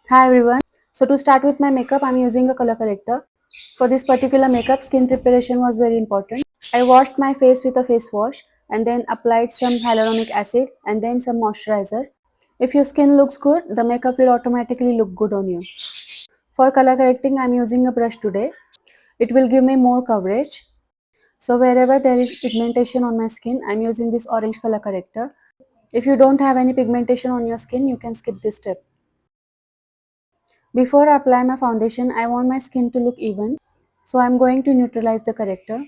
Hi everyone. So to start with my makeup, I'm using a color corrector. For this particular makeup, skin preparation was very important. I washed my face with a face wash and then applied some hyaluronic acid and then some moisturizer. If your skin looks good, the makeup will automatically look good on you. For color correcting, I'm using a brush today. It will give me more coverage. So wherever there is pigmentation on my skin, I'm using this orange color corrector. If you don't have any pigmentation on your skin, you can skip this step. Before I apply my foundation, I want my skin to look even. So I'm going to neutralize the corrector.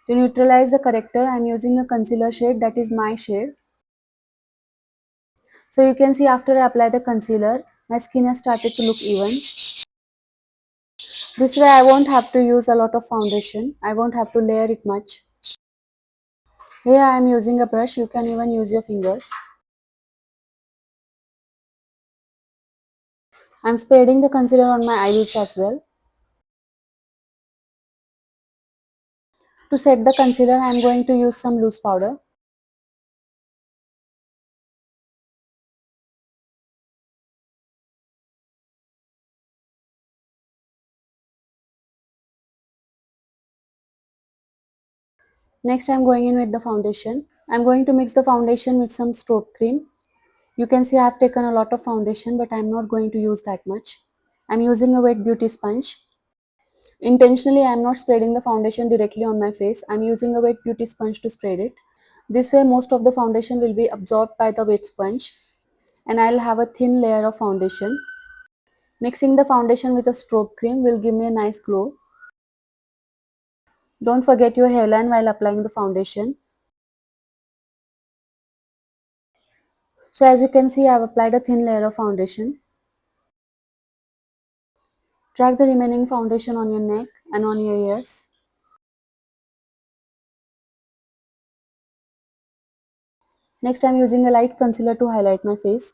To neutralize the corrector, I'm using a concealer shade that is my shade. So you can see after I apply the concealer, my skin has started to look even. This way I won't have to use a lot of foundation. I won't have to layer it much. Here I am using a brush. You can even use your fingers. I'm spreading the concealer on my eyelids as well. To set the concealer, I'm going to use some loose powder. Next, I'm going in with the foundation. I'm going to mix the foundation with some strobe cream. You can see I have taken a lot of foundation, but I'm not going to use that much. I'm using a wet beauty sponge. Intentionally, I'm not spreading the foundation directly on my face. I'm using a wet beauty sponge to spread it. This way, most of the foundation will be absorbed by the wet sponge, and I'll have a thin layer of foundation. Mixing the foundation with a strobe cream will give me a nice glow. Don't forget your hairline while applying the foundation. So as you can see, I've applied a thin layer of foundation. Drag the remaining foundation on your neck and on your ears. Next, I'm using a light concealer to highlight my face.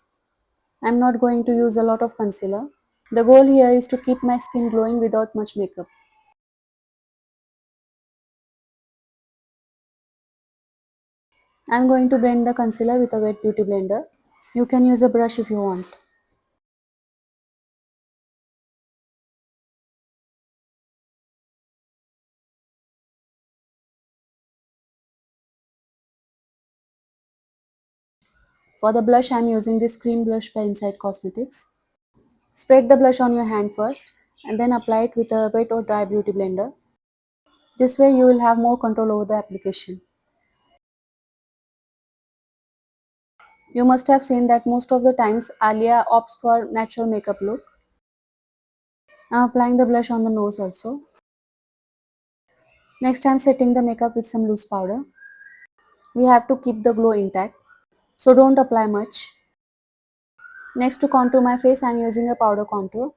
I'm not going to use a lot of concealer. The goal here is to keep my skin glowing without much makeup. I'm going to blend the concealer with a wet beauty blender. You can use a brush if you want. For the blush, I'm using this cream blush by Inside Cosmetics. Spread the blush on your hand first and then apply it with a wet or dry beauty blender. This way you will have more control over the application. You must have seen that most of the times Alia opts for natural makeup look. I'm applying the blush on the nose also. Next I'm setting the makeup with some loose powder. We have to keep the glow intact, so don't apply much. Next, to contour my face, I'm using a powder contour.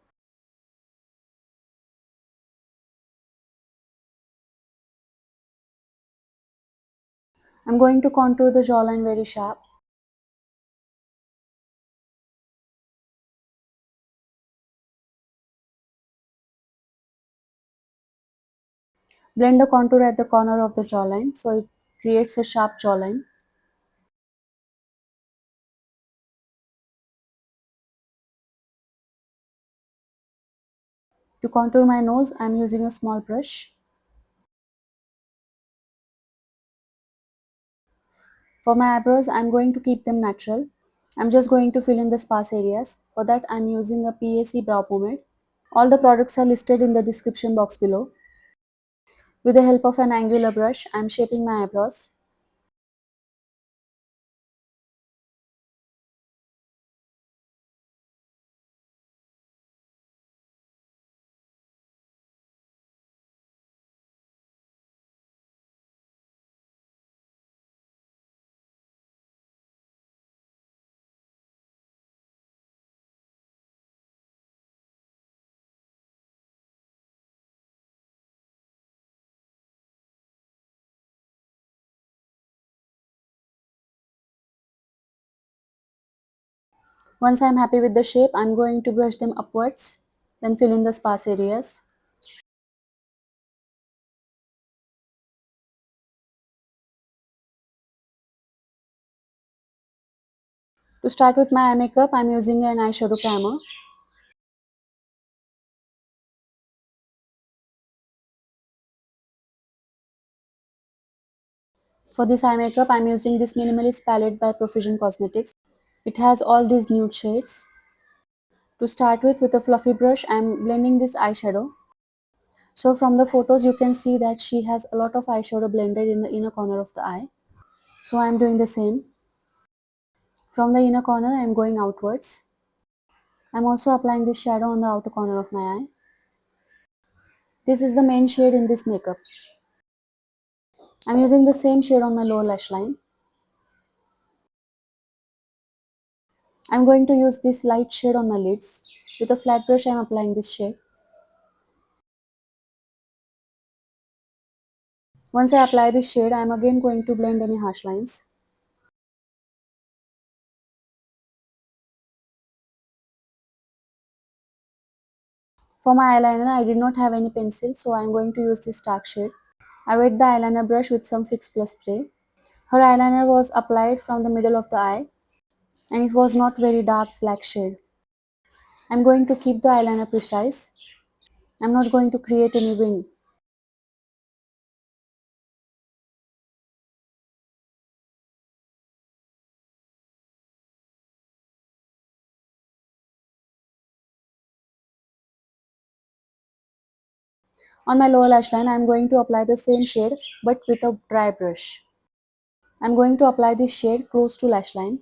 I'm going to contour the jawline very sharp. Blend the contour at the corner of the jawline so it creates a sharp jawline. To contour my nose, I'm using a small brush. For my eyebrows, I'm going to keep them natural. I'm just going to fill in the sparse areas. For that, I'm using a PAC brow pomade. All the products are listed in the description box below. With the help of an angular brush, I'm shaping my eyebrows. Once I'm happy with the shape, I'm going to brush them upwards, then fill in the sparse areas. To start with my eye makeup, I'm using an eyeshadow primer. For this eye makeup, I'm using this minimalist palette by Profusion Cosmetics. It has all these nude shades. To start with a fluffy brush, I'm blending this eyeshadow. So from the photos, you can see that she has a lot of eyeshadow blended in the inner corner of the eye. So I'm doing the same. From the inner corner, I'm going outwards. I'm also applying this shadow on the outer corner of my eye. This is the main shade in this makeup. I'm using the same shade on my lower lash line. I'm going to use this light shade on my lids. With a flat brush, I'm applying this shade. Once I apply this shade, I'm again going to blend any harsh lines. For my eyeliner, I did not have any pencil, so I'm going to use this dark shade. I wet the eyeliner brush with some Fix Plus spray. Her eyeliner was applied from the middle of the eye, and it was not very dark black shade. I'm going to keep the eyeliner precise. I'm not going to create any wing. On my lower lash line, I'm going to apply the same shade but with a dry brush. I'm going to apply this shade close to lash line.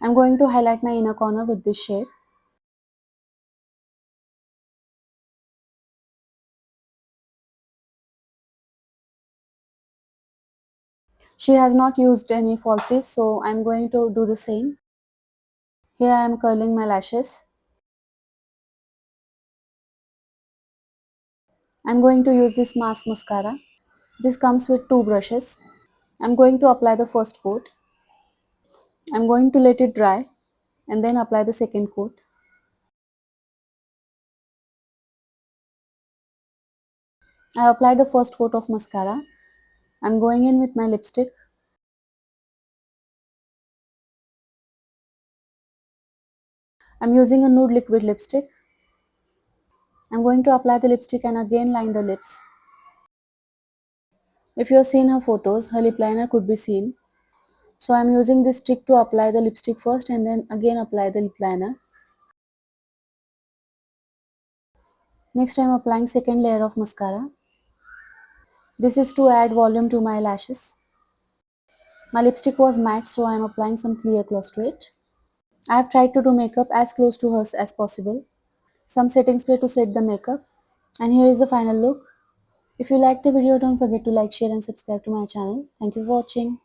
I'm going to highlight my inner corner with this shade. She has not used any falsies, so I'm going to do the same. Here I am curling my lashes. I'm going to use this mask mascara. This comes with two brushes. I'm going to apply the first coat. I'm going to let it dry and then apply the second coat. I apply the first coat of mascara. I'm going in with my lipstick. I'm using a nude liquid lipstick. I'm going to apply the lipstick and again line the lips. If you have seen her photos, her lip liner could be seen. So I'm using this trick to apply the lipstick first and then again apply the lip liner. Next I'm applying second layer of mascara. This is to add volume to my lashes. My lipstick was matte, so I'm applying some clear gloss to it. I have tried to do makeup as close to hers as possible. Some setting spray to set the makeup. And here is the final look. If you liked the video, don't forget to like, share and subscribe to my channel. Thank you for watching.